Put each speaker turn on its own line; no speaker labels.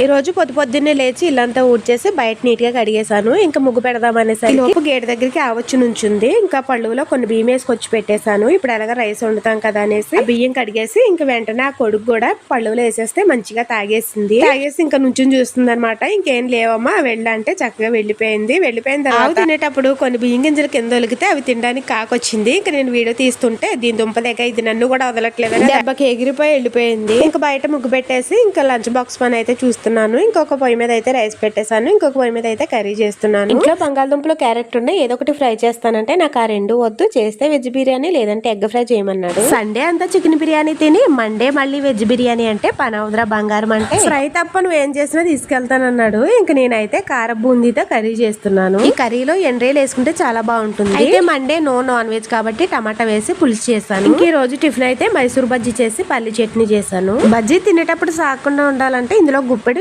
ఈ రోజు పొద్దున్నే లేచి ఇల్లంతా ఊడ్చేసి బయట నీట్ గా కడిగేశాను. ఇంకా ముగ్గు పెడదామనేసరికి లోపు గేట్ దగ్గరికి ఆవొచ్చి నుంచుంది. ఇంకా పళ్ళులో కొన్ని బియ్యం వేసుకొచ్చి పెట్టేశాను. ఇప్పుడు ఎలాగా రైస్ వండుతాం కదా అనేసి బియ్యం కడిగేసి ఇంకా వెంటనే ఆ కొడుకు కూడా పళ్ళులో వేసేస్తే మంచిగా తాగేసి ఇంకా నుంచుని చూస్తుంది అనమాట. ఇంకేం లేవమ్మా వెళ్ళంటే చక్కగా వెళ్ళిపోయిన తర్వాత తినేటప్పుడు కొన్ని బియ్యం గింజలు కింద ఒలిగితే అవి తినడానికి కాకొచ్చింది. ఇంకా నేను వీడియో తీస్తుంటే దీని దుంపలేక ఇది నన్ను కూడా వదలట్లేదు, దెబ్బకి ఎగిరిపోయి వెళ్ళిపోయింది. ఇంకా బయట ముగ్గు పెట్టేసి ఇంకా లంచ్ బాక్స్ పని అయితే చూస్తున్నాను. ఇంకొక పొయ్యి మీద అయితే రైస్ పెట్టేశాను. ఇంకొక పొయ్యి మీద అయితే కర్రీ చేస్తున్నాను. ఇంట్లో బంగాళదుంపలు క్యారెట్ ఉన్నాయి, ఏదో ఒకటి ఫ్రై చేస్తానంటే నాకు ఆ రెండు వద్దు, చేస్తే వెజ్ బిర్యానీ లేదంటే ఎగ్ ఫ్రై చేయమన్నాడు. సండే అంతా చికెన్ బిర్యానీ తిని మండే మళ్ళీ వెజ్ బిర్యానీ అంటే పని అవుదరా బంగారం, అంటే ఫ్రై తప్ప నువ్వు ఏం చేసినా తీసుకెళ్తానన్నాడు. ఇంక నేనైతే కార బూందీతో కర్రీ చేస్తున్నాను. ఈ కర్రీలో ఎండ్రేలు వేసుకుంటే చాలా బాగుంటుంది. అయితే మండే నాన్ వెజ్ కాబట్టి టమాటా వేసి పులుసు చేశాను. ఇంక ఈ రోజు టిఫిన్ అయితే మైసూర్ బజ్జీ చేసి పల్లి చట్నీ చేశాను. బజ్జీ తినేటప్పుడు సాగకుండా ఉండాలంటే ఇందులో గుప్పెడు